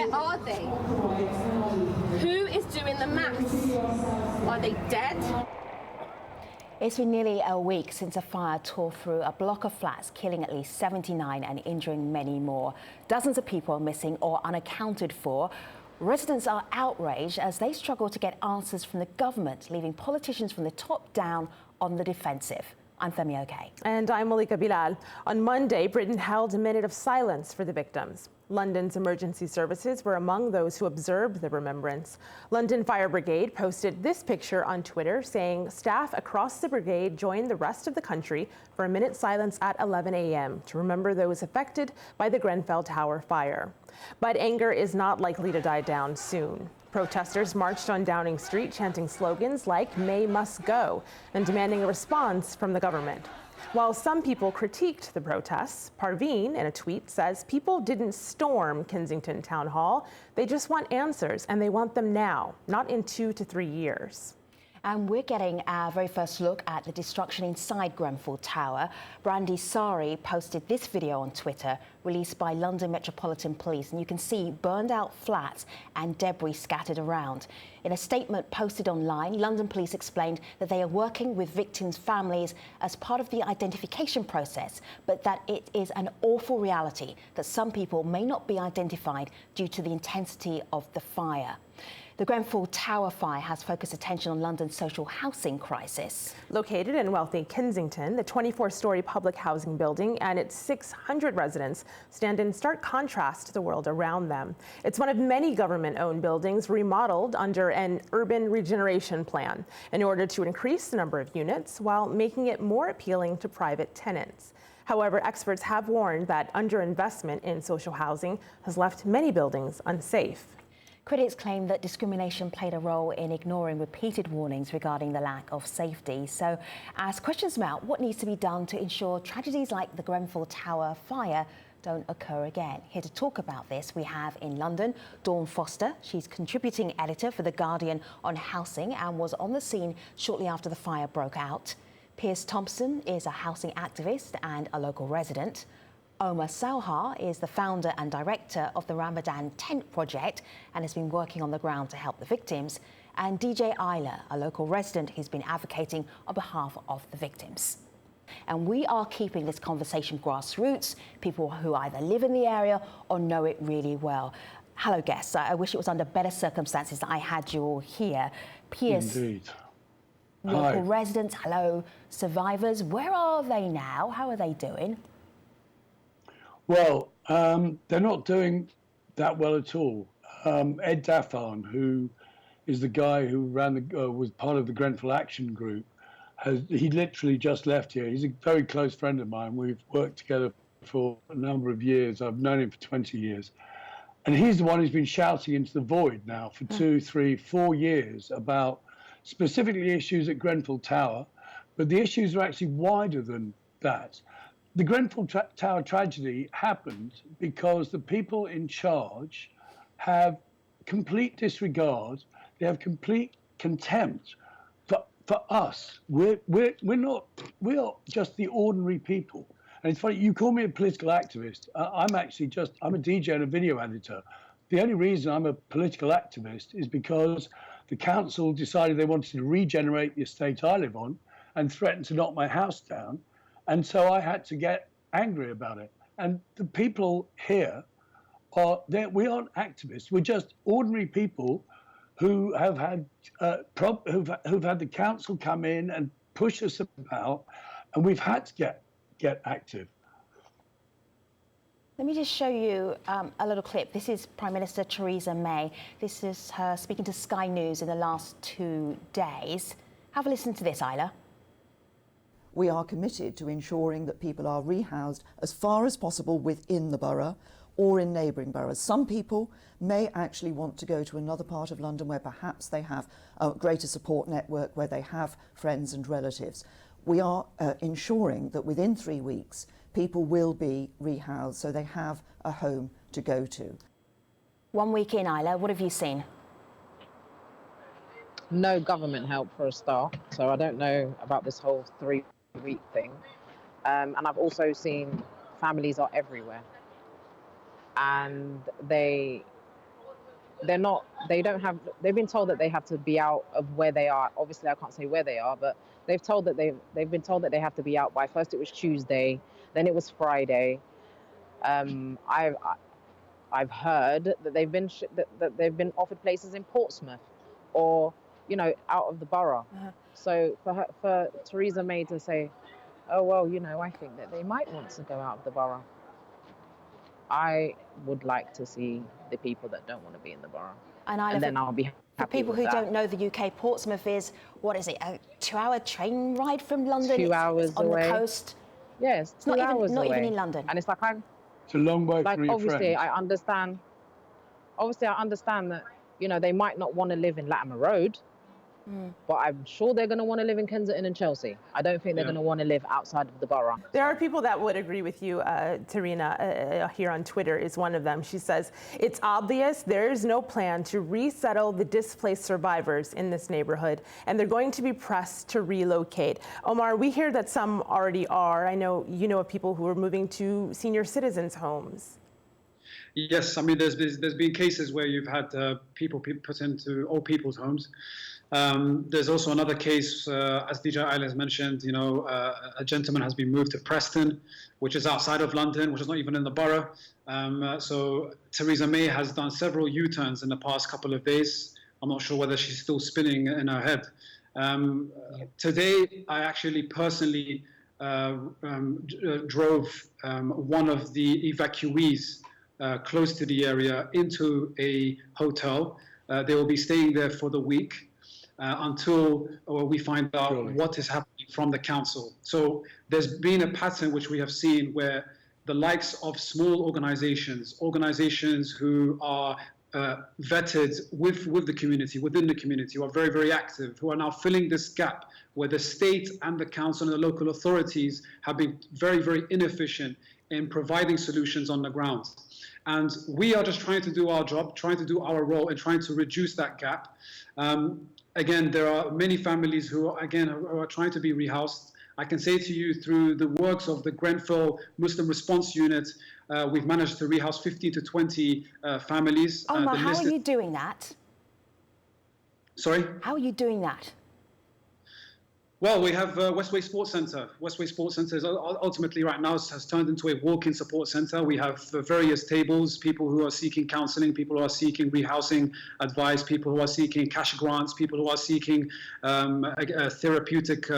Where are they? Who is doing the maths? Are they dead? It's been nearly a week since a fire tore through a block of flats, killing at least 79 and injuring many more. Dozens of people are missing or unaccounted for. Residents are outraged as they struggle to get answers from the government, leaving politicians from the top down on the defensive. I'm Femi Oke. And I'm Malika Bilal. On Monday, Britain held a minute of silence for the victims. London's emergency services were among those who observed the remembrance. London Fire Brigade posted this picture on Twitter saying staff across the brigade joined the rest of the country for a minute's silence at 11 a.m. to remember those affected by the Grenfell Tower Fire. But anger is not likely to die down soon. Protesters marched on Downing Street chanting slogans like "May must go" and demanding a response from the government. While some people critiqued the protests, Parveen, in a tweet, says people didn't storm Kensington Town Hall. They just want answers, and they want them now, not in 2 to 3 years. And we're getting our very first look at the destruction inside Grenfell Tower. Brandy Sari posted this video on Twitter, released by London Metropolitan Police, and you can see burned out flats and debris scattered around. In a statement posted online, London Police explained that they are working with victims' families as part of the identification process, but that it is an awful reality that some people may not be identified due to the intensity of the fire. The Grenfell Tower Fire has focused attention on London's social housing crisis. Located in wealthy Kensington, the 24-story public housing building and its 600 residents stand in stark contrast to the world around them. It's one of many government-owned buildings remodeled under an urban regeneration plan in order to increase the number of units while making it more appealing to private tenants. However, experts have warned that underinvestment in social housing has left many buildings unsafe. Critics claim that discrimination played a role in ignoring repeated warnings regarding the lack of safety. So, as questions mount, what needs to be done to ensure tragedies like the Grenfell Tower Fire don't occur again? Here to talk about this, we have in London, Dawn Foster. She's contributing editor for The Guardian on housing and was on the scene shortly after the fire broke out. Piers Thompson is a housing activist and a local resident. Omar Salha is the founder and director of the Ramadan Tent Project and has been working on the ground to help the victims. And DJ Isla, a local resident who's been advocating on behalf of the victims. And we are keeping this conversation grassroots, people who either live in the area or know it really well. Hello, guests. I wish it was under better circumstances that I had you all here. Piers, indeed. Local residents, hello, survivors. Where are they now? How are they doing? Well, they're not doing that well at all. Ed Daffan, who is the guy who was part of the Grenfell Action Group, he literally just left here. He's a very close friend of mine. We've worked together for a number of years. I've known him for 20 years. And he's the one who's been shouting into the void now for 2, 3, 4 years about specifically issues at Grenfell Tower. But the issues are actually wider than that. The Grenfell Tower tragedy happened because the people in charge have complete disregard. They have complete contempt for us. We are just the ordinary people. And it's funny, you call me a political activist. I'm a DJ and a video editor. The only reason I'm a political activist is because the council decided they wanted to regenerate the estate I live on and threatened to knock my house down. And so I had to get angry about it. And the people here we aren't activists. We're just ordinary people who have had who've had the council come in and push us about, and we've had to get active. Let me just show you a little clip. This is Prime Minister Theresa May. This is her speaking to Sky News in the last 2 days. Have a listen to this, Isla. We are committed to ensuring that people are rehoused as far as possible within the borough or in neighbouring boroughs. Some people may actually want to go to another part of London where perhaps they have a greater support network, where they have friends and relatives. We are ensuring that within 3 weeks people will be rehoused so they have a home to go to. 1 week in, Isla, what have you seen? No government help for a start, so I don't know about this whole 3-week thing. And I've also seen families are everywhere, and they they're not, they don't have, they've been told that they have to be out of where they are. Obviously, I can't say where they are, but they've been told that they have to be out by, first it was Tuesday, then it was Friday. I've heard that they've been that they've been offered places in Portsmouth, or out of the borough. So for Theresa May to say, oh well, I think that they might want to go out of the borough. I would like to see the people that don't want to be in the borough, and then I'll be happy. For people who don't know the UK, Portsmouth is, what is it, a 2-hour train ride from London? 2 hours it's on away. the coast. Yes, it's not even in London. And it's like it's a long way from your obviously friends. I understand that they might not want to live in Latimer Road, but I'm sure they're going to want to live in Kensington and Chelsea. I don't think they're going to want to live outside of the borough. There are people that would agree with you. Tarina here on Twitter is one of them. She says, it's obvious there is no plan to resettle the displaced survivors in this neighborhood, and they're going to be pressed to relocate. Omar, we hear that some already are. I know you know of people who are moving to senior citizens' homes. Yes, I mean, there's been cases where you've had people put into old people's homes. There's also another case, as DJ Isla has mentioned, a gentleman has been moved to Preston, which is outside of London, which is not even in the borough. So Theresa May has done several U-turns in the past couple of days. I'm not sure whether she's still spinning in her head. Today, I actually personally drove one of the evacuees close to the area into a hotel. They will be staying there for the week. Until we find out what is happening from the council. So there's been a pattern which we have seen where the likes of small organizations who are vetted with the community, within the community, who are very, very active, who are now filling this gap where the state and the council and the local authorities have been very, very inefficient in providing solutions on the ground. And we are just trying to do our job, trying to do our role and trying to reduce that gap. Again, there are many families who are trying to be rehoused. I can say to you, through the works of the Grenfell Muslim Response Unit, we've managed to rehouse 15 to 20 families. Omar, how are you doing that? Sorry? How are you doing that? Well, we have Westway Sports Centre. Westway Sports Centre is ultimately right now has turned into a walk-in support centre. We have various tables, people who are seeking counselling, people who are seeking rehousing advice, people who are seeking cash grants, people who are seeking therapeutic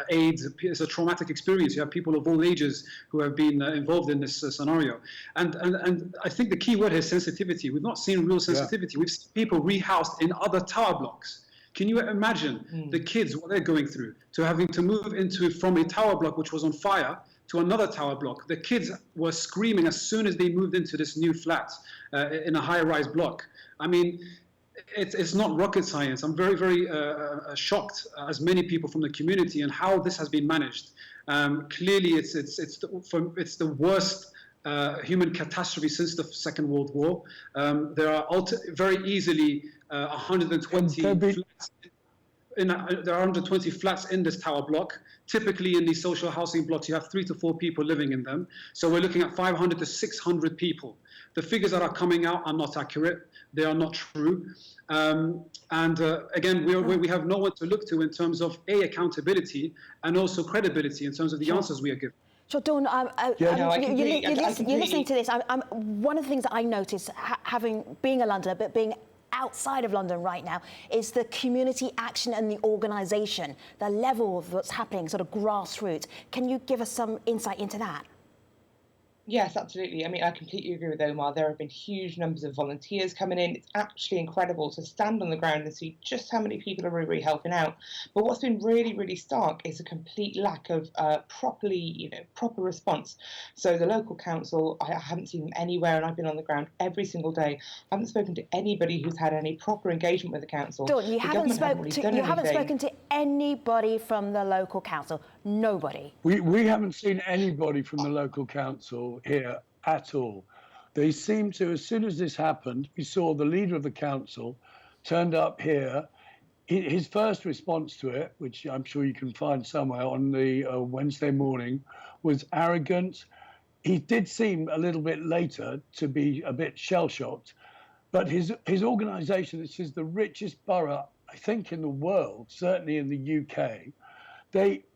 aid. It's a traumatic experience. You have people of all ages who have been involved in this scenario. And I think the key word is sensitivity. We've not seen real sensitivity. We've seen people rehoused in other tower blocks. Can you imagine the kids, what they're going through, to having to move from a tower block which was on fire to another tower block? The kids were screaming as soon as they moved into this new flat in a high-rise block. I mean, it's not rocket science. I'm very, very shocked, as many people from the community, and how this has been managed. Clearly, it's the worst human catastrophe since the Second World War. There are very easily 120 flats. There are 120 flats in this tower block. Typically, in these social housing blocks, you have 3 to 4 people living in them. So we're looking at 500 to 600 people. The figures that are coming out are not accurate. They are not true. Again, we have no one to look to in terms of accountability and also credibility in terms of the answers we are given. So, Dawn, you're listening to this. One of the things that I noticed, being a Londoner, but being outside of London right now, is the community action and the organisation, the level of what's happening, sort of grassroots. Can you give us some insight into that? Yes, absolutely. I mean, I completely agree with Omar. There have been huge numbers of volunteers coming in. It's actually incredible to stand on the ground and see just how many people are really helping out. But what's been really, really stark is a complete lack of proper response. So the local council, I haven't seen them anywhere, and I've been on the ground every single day. I haven't spoken to anybody who's had any proper engagement with the council. Dawn, you haven't spoken to anybody from the local council. Nobody. We haven't seen anybody from the local council here at all. They seem to, as soon as this happened, we saw the leader of the council turned up here. His first response to it, which I'm sure you can find somewhere on the Wednesday morning, was arrogant. He did seem a little bit later to be a bit shell-shocked. But his organisation, this is the richest borough, I think, in the world, certainly in the UK.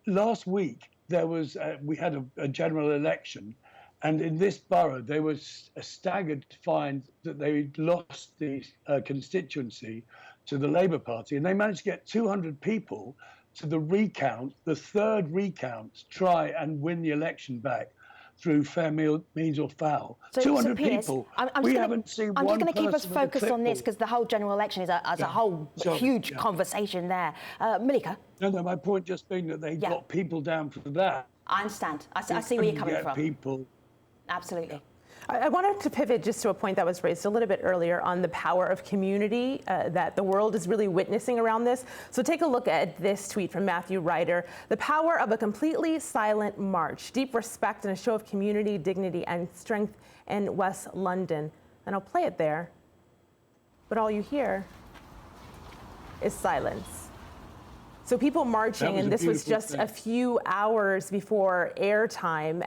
Last week we had a general election, and in this borough they were staggered to find that they lost the constituency to the Labour Party, and they managed to get 200 people to the recount, the third recount, to try and win the election back through fair means or foul. So, 200 Piers, people. I'm We just haven't seen I'm one just going to keep us person with a focused on this clipboard. because the whole general election is a whole huge conversation there. Malika? No, my point just being that they got people down for that. I understand. I see where you're coming from. People. Absolutely. I wanted to pivot just to a point that was raised a little bit earlier on the power of community that the world is really witnessing around this. So take a look at this tweet from Matthew Ryder. The power of a completely silent march, deep respect and a show of community, dignity and strength in West London. And I'll play it there, but all you hear is silence. So people marching, and this was just a few hours before airtime.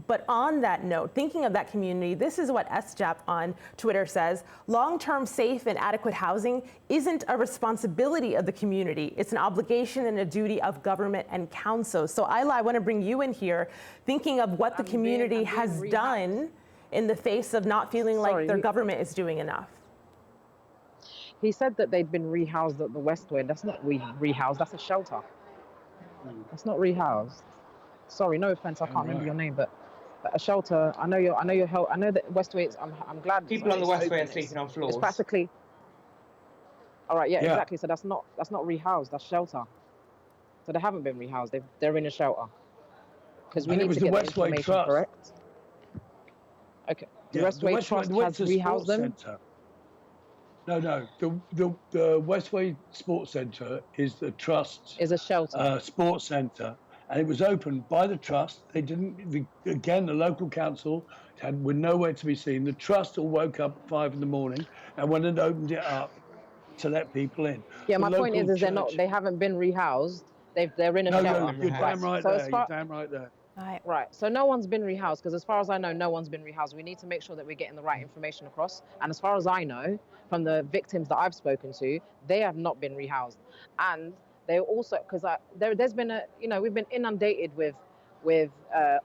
But on that note, thinking of that community, this is what SJAP on Twitter says: long-term safe and adequate housing isn't a responsibility of the community. It's an obligation and a duty of government and council. So Isla, I want to bring you in here, thinking of what the community has done in the face of not feeling like their government is doing enough. He said that they'd been rehoused at the West Wing. That's not rehoused. That's a shelter. That's not rehoused. Sorry, no offense. I can't remember your name, but a shelter. I know that West Wing. I'm glad people on the West Wing are sleeping on floors. It's practically. All right. Yeah, exactly. So that's not rehoused. That's shelter. So they haven't been rehoused. They're in a shelter. Because we need to get the information correct. Okay. The Westway Trust has rehoused them. No. The Westway Sports Centre is the Trust's a shelter sports centre, and it was opened by the Trust. They didn't. Again, the local council were nowhere to be seen. The Trust all woke up at 5 a.m. and went and opened it up to let people in. Yeah, my point is they haven't been rehoused. They're in a shelter. No, you're damn right there. You're damn right there. Right. So no one's been rehoused, because as far as I know, no one's been rehoused. We need to make sure that we're getting the right information across. And as far as I know, from the victims that I've spoken to, they have not been rehoused. And they also, because there's been we've been inundated with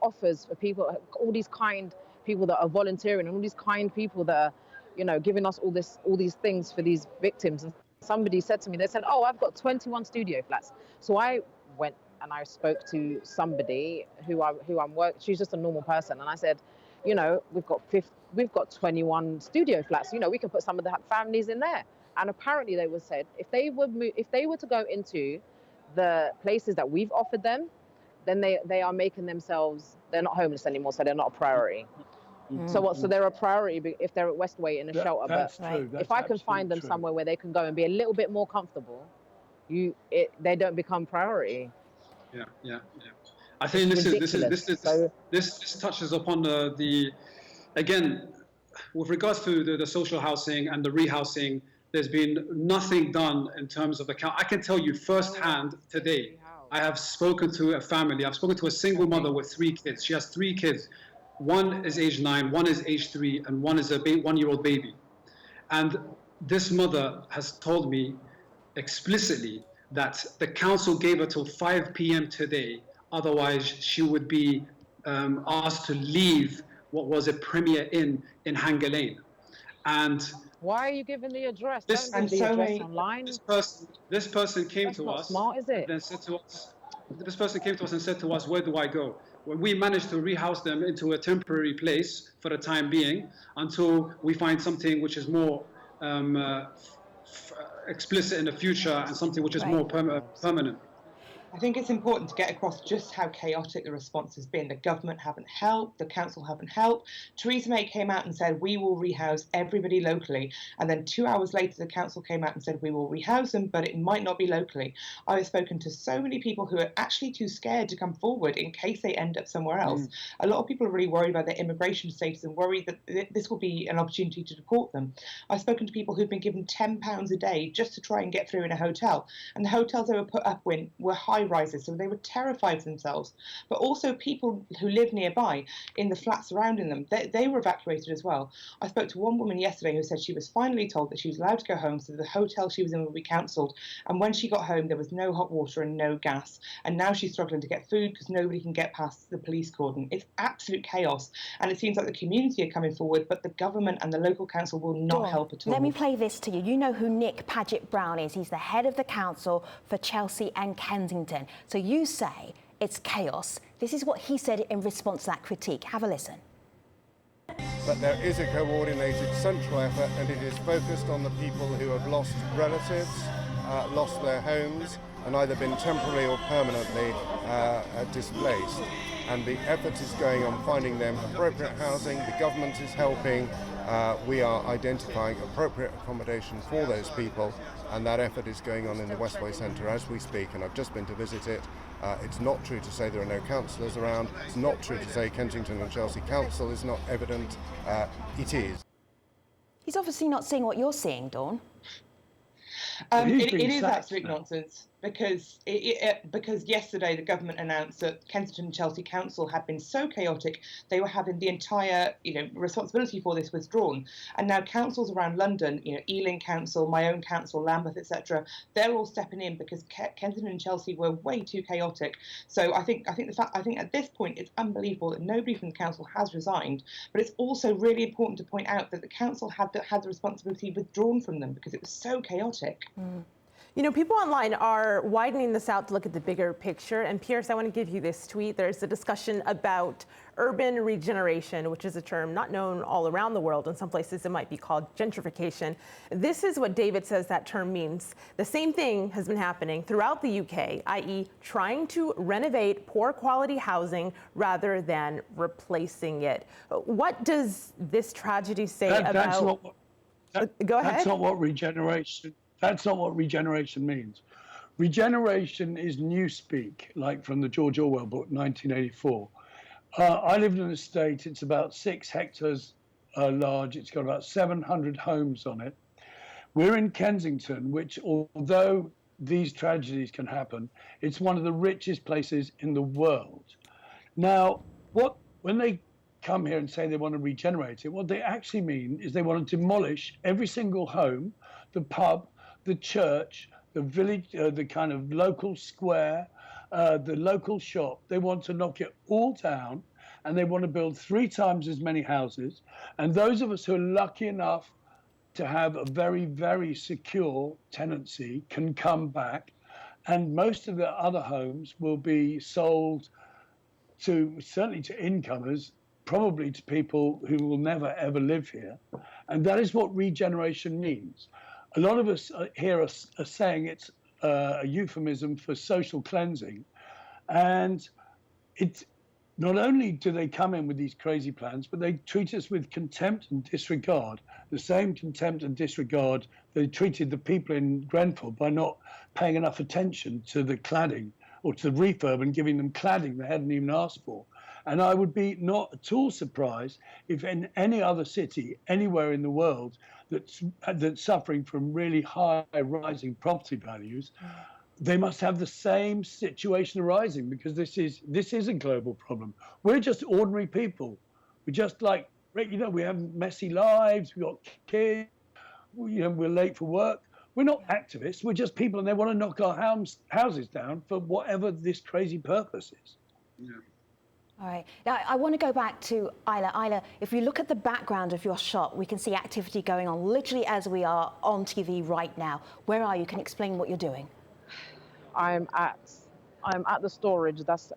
offers for people, all these kind people that are volunteering, and all these kind people that are, giving us all these things for these victims. And somebody said to me, they said, "Oh, I've got 21 studio flats." So I went and I spoke to somebody who I'm working. She's just a normal person, and I said, we've got 21 studio flats. We can put some of the families in there. And apparently they said if they were to go into the places that we've offered them, then they are making themselves, they're not homeless anymore, so they're not a priority. So what? So they're a priority if they're at Westway in a shelter. That's but true. If I can find them somewhere where they can go and be a little bit more comfortable, they don't become priority. Yeah. I think this touches upon again, with regards to the social housing and the rehousing. There's been nothing done in terms of I can tell you firsthand today. I have spoken to a family. I've spoken to a single mother with 3 kids. She has 3 kids. One is age 9, one is age 3, and one is a 1-year-old baby. And this mother has told me explicitly that the council gave her till 5 p.m. today. Otherwise, she would be asked to leave what was a Premier Inn in Hanger Lane. And why are you giving the address? This person came That's to not us. smart, is it? And said to us, this person came to us and said to us, "Where do I go?" Well, we managed to rehouse them into a temporary place for the time being until we find something which is more explicit in the future and something which is more permanent. I think it's important to get across just how chaotic the response has been. The government haven't helped, the council haven't helped. Theresa May came out and said, we will rehouse everybody locally. And then 2 hours later, the council came out and said, we will rehouse them, but it might not be locally. I have spoken to so many people who are actually too scared to come forward in case they end up somewhere else. A lot of people are really worried about their immigration status and worried that this will be an opportunity to deport them. I've spoken to people who've been given £10 a day just to try and get through in a hotel. And the hotels they were put up in were high high rises, so they were terrified for themselves. But also people who live nearby in the flats surrounding them, they were evacuated as well. I spoke to one woman yesterday who said she was finally told that she was allowed to go home, so the hotel she was in would be cancelled. And when she got home, there was no hot water and no gas. And now she's struggling to get food because nobody can get past the police cordon. It's absolute chaos. And it seems like the community are coming forward, but the government and the local council will not help at all. Let me play this to you. You know who Nick Paget-Brown is. He's the head of the council for Chelsea and Kensington. So you say it's chaos. This is what he said in response to that critique. Have a listen. But there is a coordinated central effort, and it is focused on the people who have lost relatives, lost their homes, and either been temporarily or permanently displaced. And the effort is going on finding them appropriate housing. The government is helping. We are identifying appropriate accommodation for those people, and that effort is going on in the Westway Centre as we speak, and I've just been to visit it. It's not true to say there are no councillors around. It's not true to say Kensington and Chelsea Council is not evident. It is. He's obviously not seeing what you're seeing, Dawn. It is absolute nonsense, because because yesterday the government announced that Kensington and Chelsea Council had been so chaotic they were having the entire responsibility for this withdrawn, and now councils around London, Ealing Council, my own council, Lambeth, etc., they're all stepping in because Kensington and Chelsea were way too chaotic. So I think at this point it's unbelievable that nobody from the council has resigned, but it's also really important to point out that the council had the responsibility withdrawn from them because it was so chaotic. People online are widening this out to look at the bigger picture. And Pierce, I want to give you this tweet. There's a discussion about urban regeneration, which is a term not known all around the world. In some places, it might be called gentrification. This is what David says that term means. The same thing has been happening throughout the UK, i.e. trying to renovate poor quality housing rather than replacing it. What does this tragedy say about... Go ahead. That's not what regeneration... That's not what regeneration means. Regeneration is newspeak, like from the George Orwell book, 1984. I live in an estate. It's about 6 hectares large. It's got about 700 homes on it. We're in Kensington, which, although these tragedies can happen, it's one of the richest places in the world. Now, when they come here and say they want to regenerate it, what they actually mean is they want to demolish every single home, the pub, the church, the village, the kind of local square, the local shop. They want to knock it all down, and they want to build 3 times as many houses. And those of us who are lucky enough to have a very, very secure tenancy can come back, and most of the other homes will be sold certainly to incomers, probably to people who will never ever live here. And that is what regeneration means. A lot of us here are saying it's a euphemism for social cleansing. And not only do they come in with these crazy plans, but they treat us with contempt and disregard, the same contempt and disregard they treated the people in Grenfell by not paying enough attention to the cladding or to the refurb and giving them cladding they hadn't even asked for. And I would be not at all surprised if in any other city, anywhere in the world, that's suffering from really high rising property values, they must have the same situation arising, because this is a global problem. We're just ordinary people. We're just like, we have messy lives, we've got kids, we're late for work. We're not activists, we're just people, and they want to knock our houses down for whatever this crazy purpose is. Yeah. All right. Now, I want to go back to Isla. Isla, if you look at the background of your shop, we can see activity going on literally as we are on TV right now. Where are you? Can you explain what you're doing? I'm at the storage that's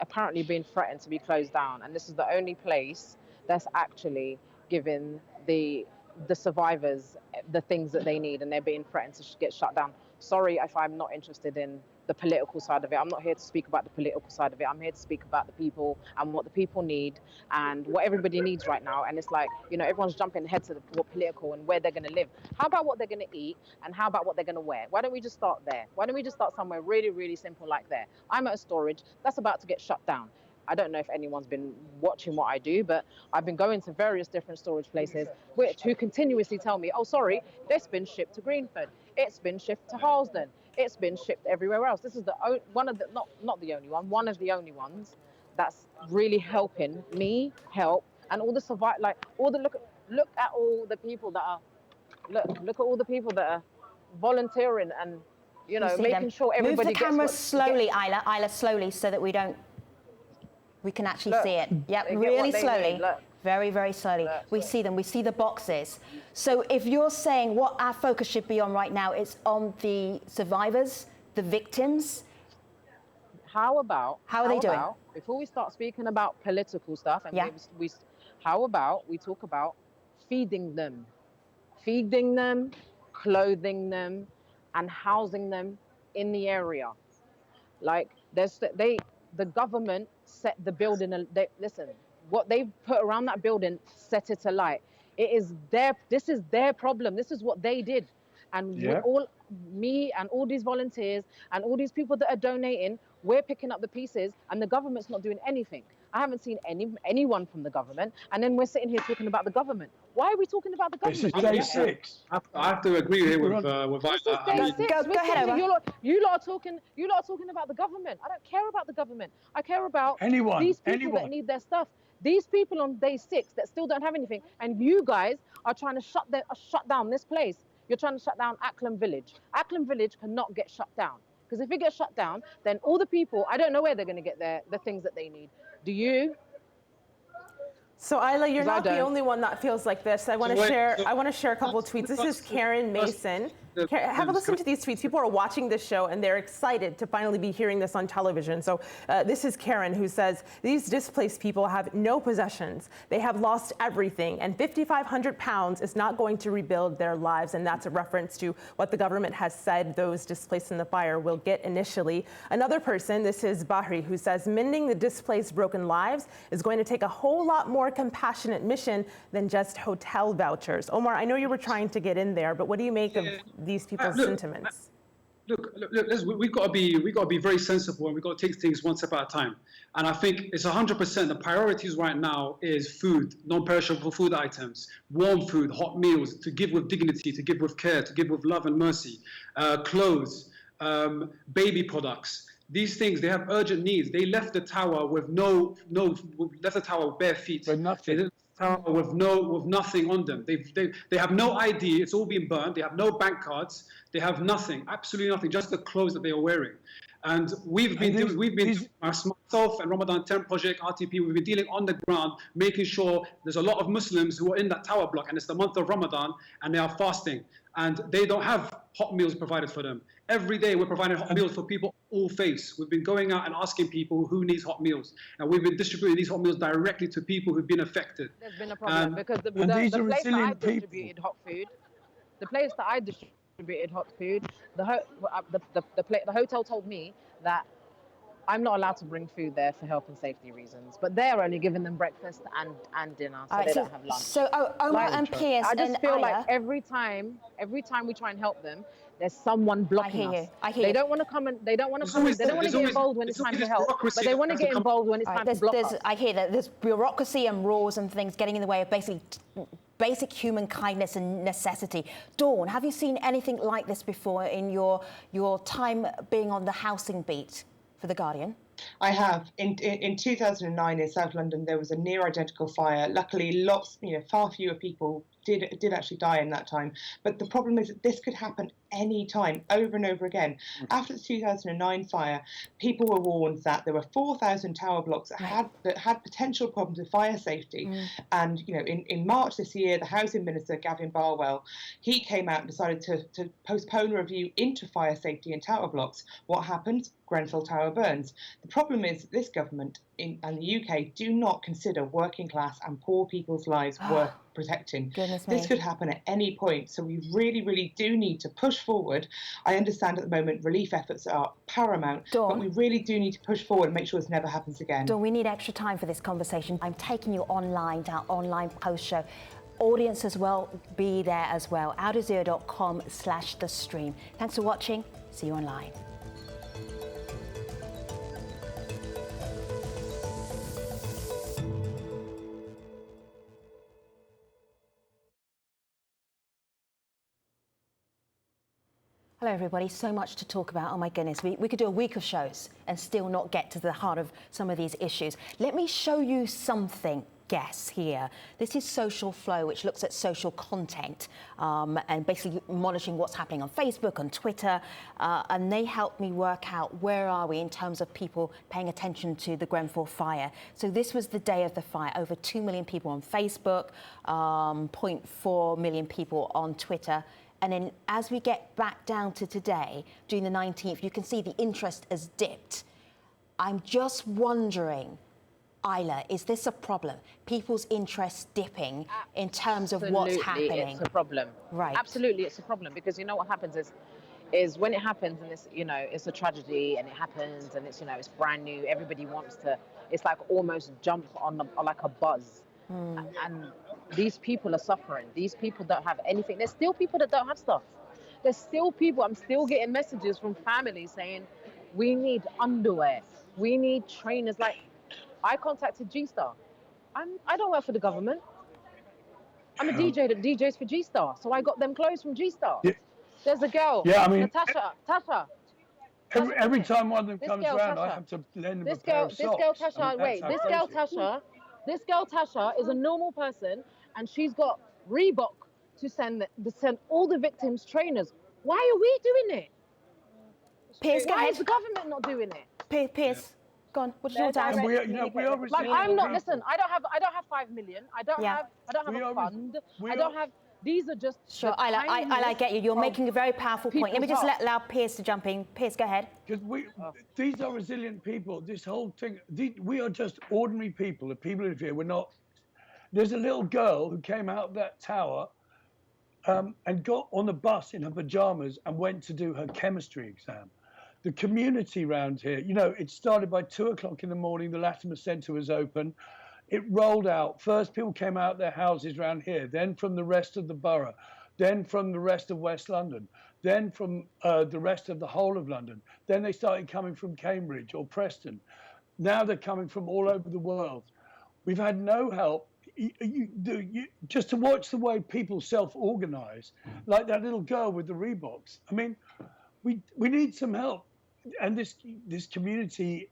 apparently being threatened to be closed down, and this is the only place that's actually giving the survivors the things that they need, and they're being threatened to get shut down. Sorry if I'm not interested in the political side of it. I'm not here to speak about the political side of it. I'm here to speak about the people and what the people need and what everybody needs right now. And it's like, everyone's jumping ahead to what political and where they're going to live. How about what they're going to eat, and how about what they're going to wear? Why don't we just start there? Why don't we just start somewhere really, really simple like there? I'm at a storage that's about to get shut down. I don't know if anyone's been watching what I do, but I've been going to various different storage places who continuously tell me, oh, sorry, it's been shipped to Greenford. It's been shipped to Harlesden. it's been shipped everywhere else. This is one of the not the only one of the only ones that's really helping me help, and all the look at all the people that are look at all the people that are volunteering and making sure everybody Move the camera slowly, gets Isla, slowly, so that we can actually see it. Yep, they get really what they slowly. need. Look. Very, very slowly. We see them, we see the boxes. So if you're saying what our focus should be on right now, it's on the survivors, the victims. How are they doing? Before we start speaking about political stuff, and how about we talk about feeding them, clothing them, and housing them in the area. Like the government set the building. Listen, what they put around that building set it alight. This is their problem. This is what they did, and me and all these volunteers and all these people that are donating, we're picking up the pieces, and the government's not doing anything. I haven't seen anyone from the government, and then we're sitting here talking about the government. Why are we talking about the government? This is day 6. I have to agree here with Isla. This is day 6. Go ahead, Omar. You lot are talking about the government. I don't care about the government. I care about these people that need their stuff. These people on day 6 that still don't have anything, and you guys are trying to shut down this place. You're trying to shut down Acklam Village. Acklam Village cannot get shut down, because if it gets shut down, then all the people, I don't know where they're going to get the things that they need. Do you? So Isla, you're not the only one that feels like this. I want to share a couple of tweets. This is Karen Mason. Have a listen to these tweets. People are watching this show and they're excited to finally be hearing this on television. So this is Karen, who says, these displaced people have no possessions. They have lost everything, and £5,500 is not going to rebuild their lives. And that's a reference to what the government has said those displaced in the fire will get initially. Another person, this is Bahri, who says, mending the displaced broken lives is going to take a whole lot more compassionate mission than just hotel vouchers. Omar, I know you were trying to get in there, but what do you make of these people's sentiments? Look, we've got to be very sensible, and we've got to take things one step at a time. And I think it's 100%. The priorities right now is food, non-perishable food items, warm food, hot meals, to give with dignity, to give with care, to give with love and mercy, clothes, baby products. These things, they have urgent needs. They left the tower with left the tower with bare feet. But nothing. They left the tower with nothing on them. They have no ID. It's all been burned. They have no bank cards. They have nothing, absolutely nothing, just the clothes that they are wearing. And myself and Ramadan 10 Project, RTP, we've been dealing on the ground, making sure there's a lot of Muslims who are in that tower block, and it's the month of Ramadan, and they are fasting, and they don't have hot meals provided for them. Every day we're providing hot meals for people of all faiths. We've been going out and asking people who needs hot meals, and we've been distributing these hot meals directly to people who've been affected. There's been a problem because the place that I distributed hot food, the hotel told me that I'm not allowed to bring food there for health and safety reasons, but they're only giving them breakfast and dinner, so they don't have lunch. So Omar and Piers, I just feel Aya, like every time we try and help them, there's someone blocking us. I hear they don't want to come and they don't want to get involved when it's time to help, but they want to get involved when it's time to block us. I hear that there's bureaucracy and rules and things getting in the way of basic human kindness and necessity. Dawn, have you seen anything like this before in your time being on the housing beat for The Guardian? I have. In 2009 in South London, there was a near identical fire. Luckily, far fewer people did actually die in that time. But the problem is that this could happen any time, over and over again. After the 2009 fire, people were warned that there were 4,000 tower blocks that had potential problems with fire safety. And in March this year, the Housing Minister, Gavin Barwell, he came out and decided to postpone a review into fire safety in tower blocks. What happens? Grenfell Tower burns. The problem is this government and the UK do not consider working class and poor people's lives worth protecting. This could happen at any point, so we really, really do need to push forward. I understand at the moment relief efforts are paramount, but we really do need to push forward and make sure this never happens again. Dawn, we need extra time for this conversation. I'm taking you online to our online post show. Audience as well, be there as well. aljazeera.com/the stream. Thanks for watching. See you online. Hello, everybody. So much to talk about. Oh, my goodness. We could do a week of shows and still not get to the heart of some of these issues. Let me show you something, guests, here. This is Social Flow, which looks at social content and basically monitoring what's happening on Facebook, on Twitter. And they helped me work out where are we in terms of people paying attention to the Grenfell fire. So this was the day of the fire. Over 2 million people on Facebook, 0.4 million people on Twitter. And then as we get back down to today, June the 19th, you can see the interest has dipped. I'm just wondering, Isla, is this a problem? People's interest dipping in terms of what's happening? Absolutely, it's a problem. Right. Absolutely, it's a problem, because you know what happens is when it happens and it's, you know, it's a tragedy and it happens and it's, you know, it's brand new, everybody wants to, it's like almost jump on like a buzz. And these people are suffering. These people don't have anything. There's still people that don't have stuff. There's still people, I'm still getting messages from families saying, we need underwear, we need trainers. Like, I contacted G-Star. I don't work for the government. I'm a DJ that DJs for G-Star, so I got them clothes from G-Star. Yeah. There's a girl, Tasha. Every time one of them comes around, I have to lend them a pair of socks. This girl Tasha is a normal person, and she's got Reebok to send all the victims trainers. Why are we doing it? Piers, why is the government not doing it? Piers, go on. What did you want to ask? Like, I'm not. Listen, I don't have 5 million. I don't have a fund. I don't have. These are just. Sure, I get you. You're making a very powerful point. Let me just allow Piers to jump in. Piers, go ahead. Because these are resilient people. This whole thing, we are just ordinary people. The people who live here, we're not. There's a little girl who came out of that tower and got on the bus in her pajamas and went to do her chemistry exam. The community around here, you know, it started by 2 o'clock in the morning. The Latimer Centre was open. It rolled out. First, people came out of their houses around here, then from the rest of the borough, then from the rest of West London, then from the rest of the whole of London. Then they started coming from Cambridge or Preston. Now they're coming from all over the world. We've had no help. Just to watch the way people self-organise, like that little girl with the Reeboks. I mean, we need some help. And this community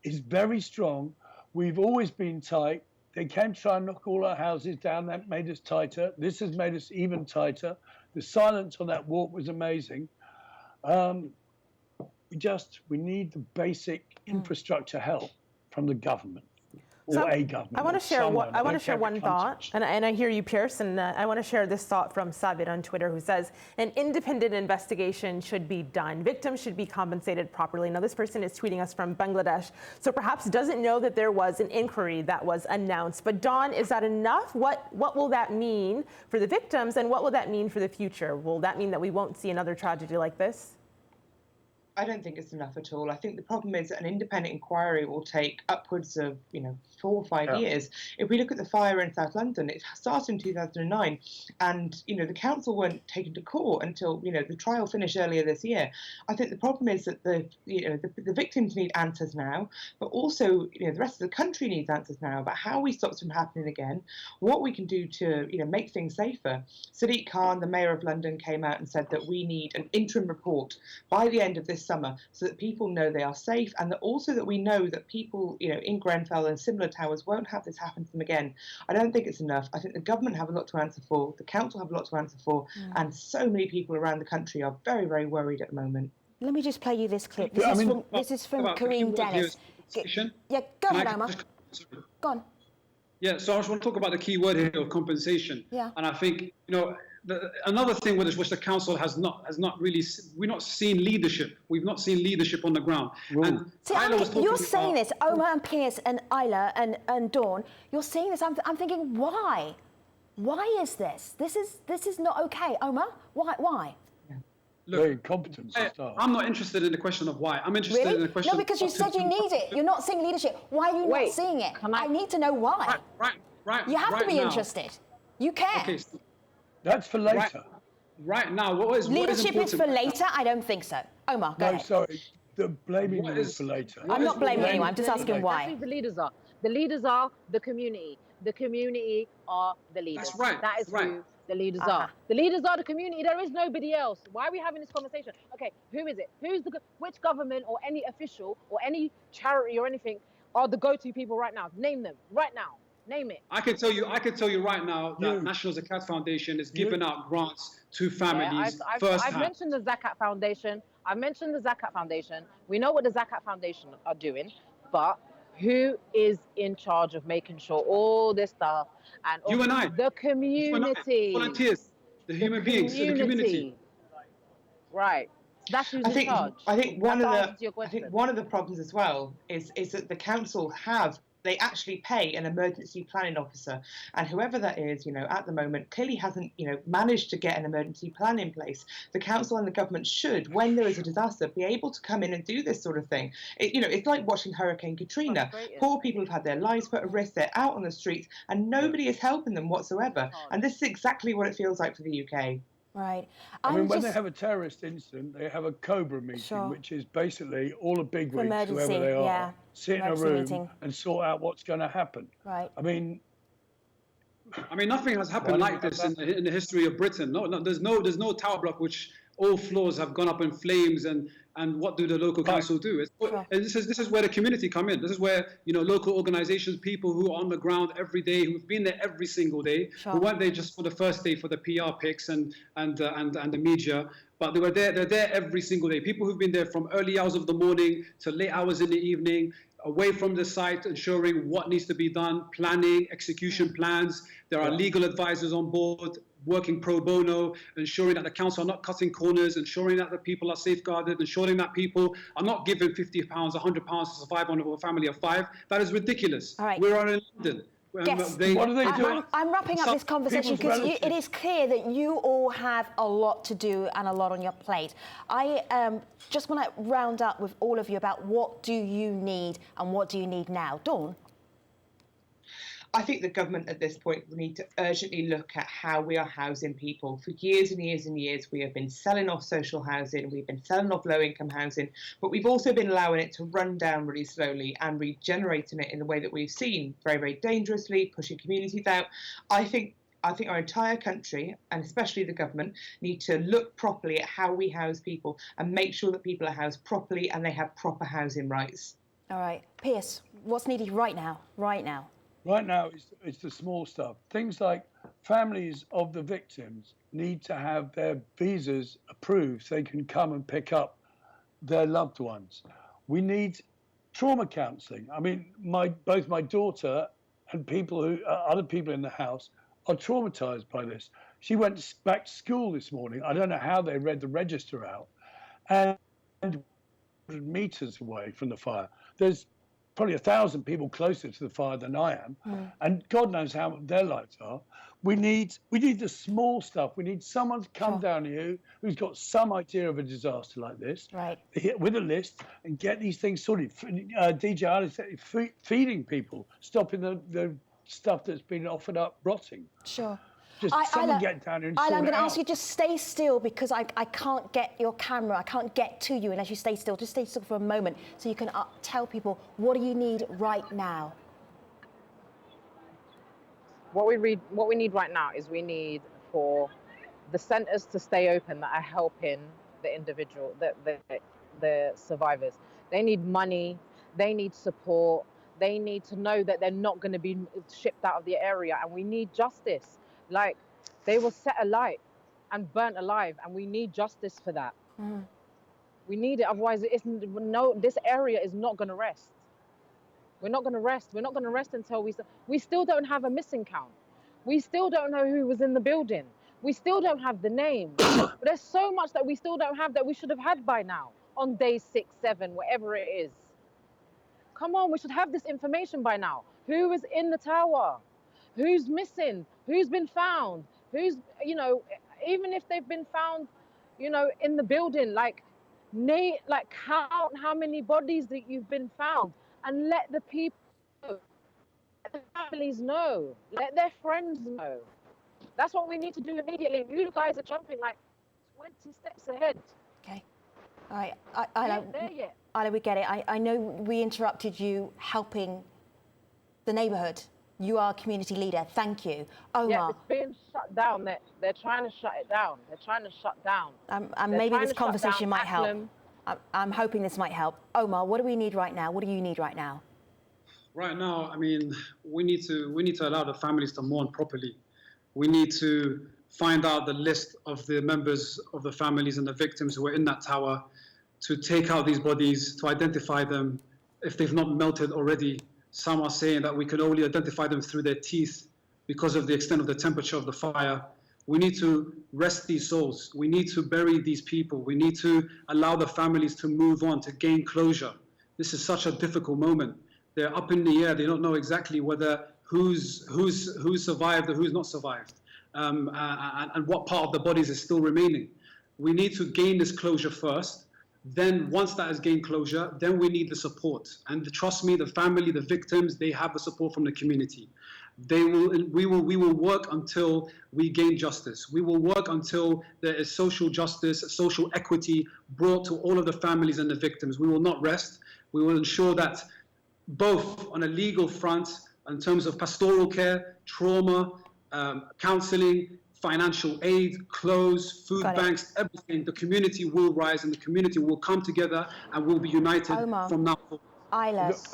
is very strong. We've always been tight. They can try and knock all our houses down. That made us tighter. This has made us even tighter. The silence on that walk was amazing. We need the basic infrastructure help from the government. Or a government. I want to share one thought, and I hear you, Piers, and I want to share this thought from Sabit on Twitter, who says an independent investigation should be done. Victims should be compensated properly. Now, this person is tweeting us from Bangladesh, so perhaps doesn't know that there was an inquiry that was announced. But Dawn, is that enough? What will that mean for the victims, and what will that mean for the future? Will that mean that we won't see another tragedy like this? I don't think it's enough at all. I think the problem is that an independent inquiry will take upwards of, 4 or 5 years. If we look at the fire in South London, it started in 2009, and the council weren't taken to court until the trial finished earlier this year. I think the problem is that the victims need answers now, but also the rest of the country needs answers now about how we stop this from happening again, what we can do to make things safer. Sadiq Khan, the mayor of London, came out and said that we need an interim report by the end of this summer so that people know they are safe, and that also that we know that people in Grenfell and similar towers won't have this happen to them again. I don't think it's enough. I think the government have a lot to answer for, the council have a lot to answer for, and so many people around the country are very, very worried at the moment. Let me just play you this clip. This is from Kareem Dennis. Yeah, go ahead, Omar. Go on. Yeah, so I just want to talk about the key word here of compensation. Yeah. And I think, another thing with this, which the council has not really, we're not seeing leadership. We've not seen leadership on the ground. And you're saying this, Omar and Piers and Isla and Dawn, you're saying this, I'm thinking, why? Why is this? This is not okay. Omar, why? Look, very incompetent. I'm not interested in the question of why. I'm interested in the question. No, because you said you need it. You're not seeing leadership. Why are you not seeing it? I need to know why. Right. You have to be interested. You care. Okay. That's for later. Right now, what is leadership is for later? I don't think so. Omar, go ahead. No, sorry. The blaming is for later. I'm not blaming anyone. I'm just asking why. I think the leaders are. The leaders are the community. The community are the leaders. That's right. That is who The leaders are. The leaders are the community. There is nobody else. Why are we having this conversation? Okay, who is it? Which government or any official or any charity or anything are the go-to people right now? Name them right now. Name it. I can tell you right now that National Zakat Foundation is giving out grants to families I've mentioned the Zakat Foundation. We know what the Zakat Foundation are doing, but who is in charge of making sure all this stuff and you and I, the community, volunteers, the human beings, the community. Right. That's who's in charge. I think one of the problems as well is that the council they actually pay an emergency planning officer, and whoever that is, at the moment clearly hasn't, managed to get an emergency plan in place. The council and the government should, when there is a disaster, be able to come in and do this sort of thing. It's like watching Hurricane Katrina. Poor people have had their lives put at risk. They're out on the streets, and nobody is helping them whatsoever. And this is exactly what it feels like for the UK. Right. I mean, when they have a terrorist incident, they have a COBRA meeting, which is basically all the bigwigs, whoever they are, sit in a room and sort out what's going to happen. Right. I mean, nothing has happened like this in the history of Britain. No, there's no tower block which all floors have gone up in flames, and what do the local council do? And this is where the community come in. This is where local organisations, people who are on the ground every day, who've been there every single day, who weren't there just for the first day for the PR pics and the media, but they're there every single day. People who've been there from early hours of the morning to late hours in the evening, away from the site, ensuring what needs to be done, planning, execution plans. There are legal advisors on board, working pro bono, ensuring that the council are not cutting corners, ensuring that the people are safeguarded, ensuring that people are not given £50, £100 to survive on a family of 5. That is ridiculous. Right. We're in London. Yes. What are they doing? I'm wrapping up this conversation because it is clear that you all have a lot to do and a lot on your plate. I just want to round up with all of you about what do you need and what do you need now. Dawn? I think the government at this point will need to urgently look at how we are housing people. For years and years and years, we have been selling off social housing, we've been selling off low-income housing, but we've also been allowing it to run down really slowly and regenerating it in the way that we've seen, very, very dangerously, pushing communities out. I think our entire country, and especially the government, need to look properly at how we house people and make sure that people are housed properly and they have proper housing rights. All right. Pierce, what's needed right now? Right now. Right now, it's the small stuff. Things like families of the victims need to have their visas approved so they can come and pick up their loved ones. We need trauma counselling. I mean, both my daughter and other people in the house are traumatised by this. She went back to school this morning. I don't know how they read the register out. And 100 metres away from the fire, there's probably 1,000 people closer to the fire than I am, and God knows how their lives are. We need the small stuff. We need someone to come down here who's got some idea of a disaster like this, with a list, and get these things sorted. DJ Ali said feeding people, stopping the stuff that's been offered up rotting. Sure. Just someone get down here and sort it out. I'm going to ask you just stay still because I can't get your camera. I can't get to you unless you stay still. Just stay still for a moment so you can tell people what do you need right now. What we need right now is we need for the centres to stay open that are helping the individual, the survivors. They need money. They need support. They need to know that they're not going to be shipped out of the area, and we need justice. Like, they were set alight and burnt alive, and we need justice for that. We need it, otherwise this area is not going to rest. We're not going to rest. We're not going to rest until we still don't have a missing count. We still don't know who was in the building. We still don't have the name. But there's so much that we still don't have that we should have had by now, on day 6, 7, whatever it is. Come on, we should have this information by now. Who is in the tower? Who's missing? Who's been found? Who's, even if they've been found, in the building, count how many bodies that you've been found, and let the people know, let the families know, let their friends know. That's what we need to do immediately. You guys are jumping like 20 steps ahead. Okay. All right. Isla, we get it. I know we interrupted you helping the neighbourhood You are a community leader. Thank you. Omar. Yeah, it's being shut down. They're trying to shut it down. They're trying to shut down. And maybe this conversation might help. I'm hoping this might help. Omar, what do we need right now? What do you need right now? Right now, I mean, we need to allow the families to mourn properly. We need to find out the list of the members of the families and the victims who were in that tower, to take out these bodies, to identify them if they've not melted already. Some are saying that we can only identify them through their teeth because of the extent of the temperature of the fire. We need to rest these souls. We need to bury these people. We need to allow the families to move on, to gain closure. This is such a difficult moment. They're up in the air. They don't know exactly whether who's survived or who's not survived, and what part of the bodies is still remaining. We need to gain this closure first. Then once that has gained closure, then we need the support. And trust me, the family, the victims, they have the support from the community. We will work until we gain justice. We will work until there is social justice, social equity brought to all of the families and the victims. We will not rest. We will ensure that both on a legal front, in terms of pastoral care, trauma, counseling, financial aid, clothes, food banks, everything, the community will rise and the community will come together and will be united from now forward.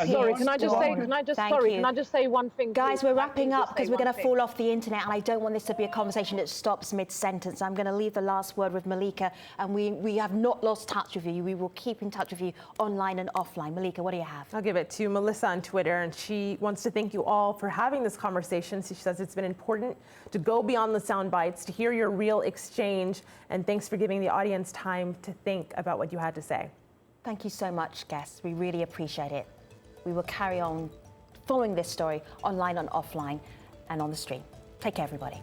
Sorry, can I just say one thing? Guys, we're wrapping up because we're going to fall off the internet, and I don't want this to be a conversation that stops mid-sentence. I'm going to leave the last word with Malika, and we have not lost touch with you. We will keep in touch with you online and offline. Malika, what do you have? I'll give it to Melissa on Twitter, and she wants to thank you all for having this conversation. She says it's been important to go beyond the sound bites, to hear your real exchange, and thanks for giving the audience time to think about what you had to say. Thank you so much, guests. We really appreciate it. We will carry on following this story online and offline and on the stream. Take care, everybody.